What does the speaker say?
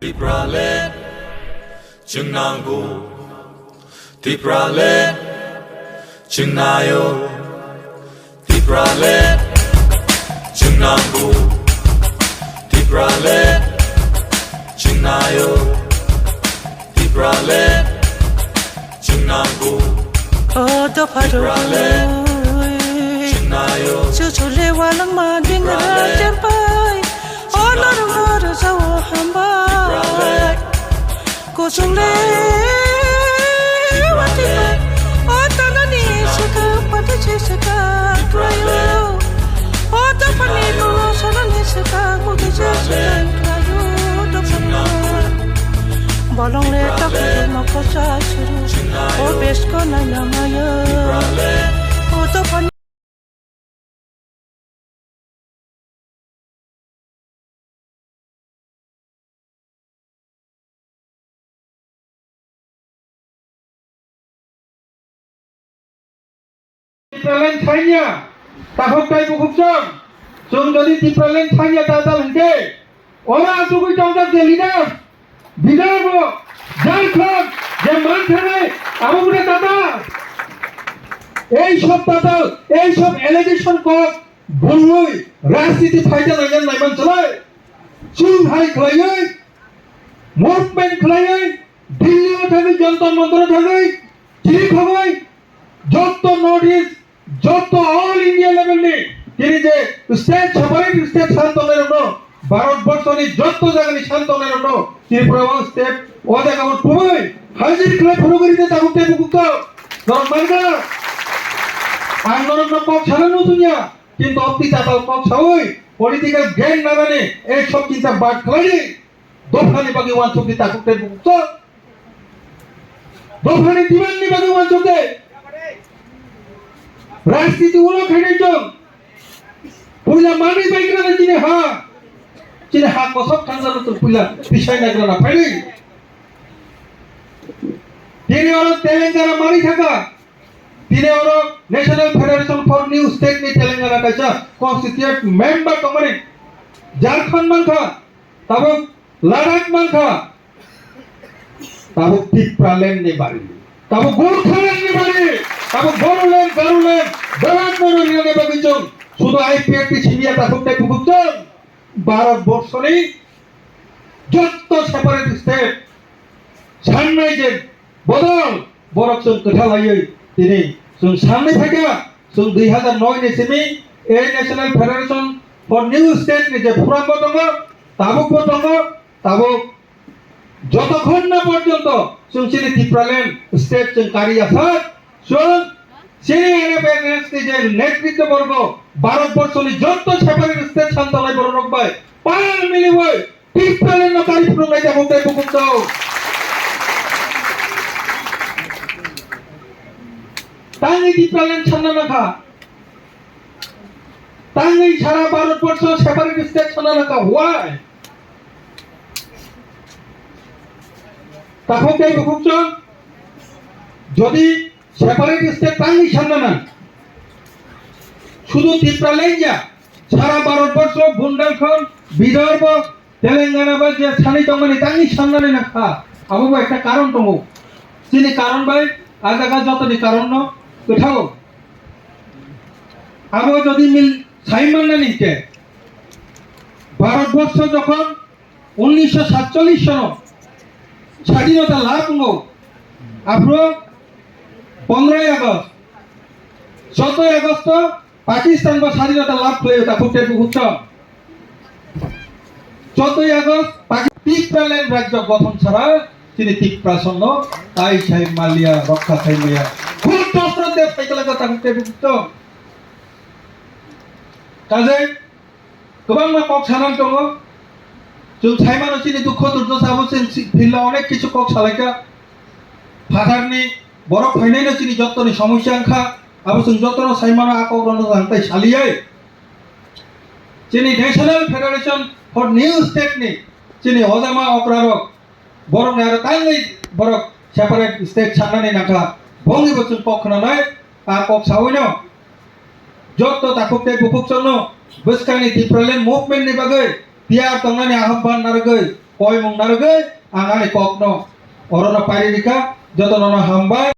Tipraland, Chungnangu, Tipraland, Chungnayo, Tipraland, Chungnangu, Tipraland, Chungnayo, Tipraland, Chungnangu, Tipraland, Chungnayo, Cô sống lê What is it? Oh, tanani Saka, pati che Saka, trayo. Oh, tapani ko sanani Saka, mugi che Saka, trayo. Bolong le takut mako sa churu. Oh, best ko na yamaya. Oh, tapani Tipraland Thainya, tahok kai bukupsong, sung jadi Tipraland Thainya tatal hente, orang sugui tongkat je leader, bidarbo, Jalkhand, je manthane, abu bude tata, ei sob allegation kok, bului, rajniti phaita najan naiman chalai, chung hai khalai, movement khalai, Delhi में थाके जनता मंत्र थाके, ठीक हवाई, যত notice যত all India লেভেলে তিনি যে স্টেট সবাই স্টেট শান্তনের জন্য ভারতবর্ষের যত জায়গায় শান্তনের জন্য ত্রিপুরা স্টেট ওদের আমার খুবই হাজির করে ফরগরিতে তাগুতে বুকুক ধর মানগা আন্দোলন কক ছাড়ানো দুনিয়া কিন্তু অতি তাতাল কক ছাওই পলিটিক্যাল গেম না জানে এই সব চিন্তা বাদ খালি দোফানি বাকি ওয়ান চুক্তি তাগুতে বুকুক দোফানি দিবানি বাকি ওয়ান চুক্তি রাজনীতি উলো খেটেছন পুইলা মানি বাইকরা না চিনে হা কসব খানজানো তো পুইলা পিছাই না গলা ফাইলি তিনি ওর তেলেঙ্গানা মারি থাকা তিনি ওর national federation for new state নি তেলেঙ্গানা কাছে কনস্টিটিউয়েন্ট মেম্বার কমানে ঝাড়খণ্ড মানখা তাবো লাদাখ মানখা তাবো টিপ্রাল্যান্ড নি বাড়ি তাবো গোর্খাল্যান্ড নি বাড়ি তাবো গরুল্যান্ড দরাত মনোনিয়নে বাগিচন শুধু Ipft সিমিয়া তাকুতে কুকুচন ভারতবর্ষের যত সেপারেট স্টেট সামনে যে বদল বরকচন কোঠালাইয়ে তিনি সামনে থেকে 2009 নে সিমি এই national federation for new state নে যে ফুরাম বদঙ্গ তাবুক যতক্ষণ না পর্যন্ত সুনচিনি ত্রিপুরাল্যান্ড স্টেট কারি আসার সেই Nfns যে নেতৃত্ববর্গ ভারতবর্ষের যত সেপারেট স্টেট শান্তলাই বড় রকবাই পাল মিলিবই ত্রিপুরাল্যান্ড কারি ফুরঙ্গাই যাবতে বুকুক দাও তাঙ্গি ত্রিপুরাল্যান্ড ছান্না নাখা তাঙ্গি সারা ভারতবর্ষ সেপারেট স্টেট ছান্না নাখা হোয়াই তাহলে এই বুকুকচন যদি সেপারেট স্টেট তাঙ্গি ছান্না না শুধু ত্রিপুরাল্যান্ড যা সারা ভারতবর্ষ বুন্দেলখণ্ড বিদর্ভ তেলেঙ্গানা বা যে ছানি তঙ্গানি তাঙ্গি ছান্নানি না খা আবু একটা কারণ দङ যিনি কারণ বাই আজাগা যতনি কারণ ন কোথাও আবু যদি মিল সাইমান না নিতে ভারতবর্ষ যখন 1947 সন স্বাধীনতা লাভ হল আপনার 15 আগস্ট 17 আগস্ট পাকিস্তান বা স্বাধীনতা লাভ করে তাকুতে বুকুচ 14 আগস্ট ত্রিপুরাল্যান্ড রাজ্য গঠন ছাড়া তিনি ত্রিপ্রাসন্ন তাই সাহেব মালিয়া রক্ষা থাইমিয়া খুব দশরথ দেব সাইকেল তাকুতে বুকুচ কাজে গোबां मा কক সানান দङ जों साइमानो चिनि दुख दुर्दशा बसिन फिल्ला अनेक किछु কক सालायका फादारनि बरफ फाइनायनो चिनि जत्तनि समस्या आंखा आबोसों जत्तनो साइमानो आकग्रनो जांताय सालियै चिनि नेशनल फेडरेशन फर निउ स्टेट नि चिनि हजामा अक्रारक बरफ आरो तांगै बरफ सेपारेट स्टेट साननानै नाखा भंगि बचन पखनानै आकक सावैनो जत्तो ताकुते बुकुकचनो बसकानि टिप्राल्যান্ড मुभमेन्ट नि बागै पियार तंनानि आह्वान नारगै koi mung naruge angane kokno orono paririka jotono hamba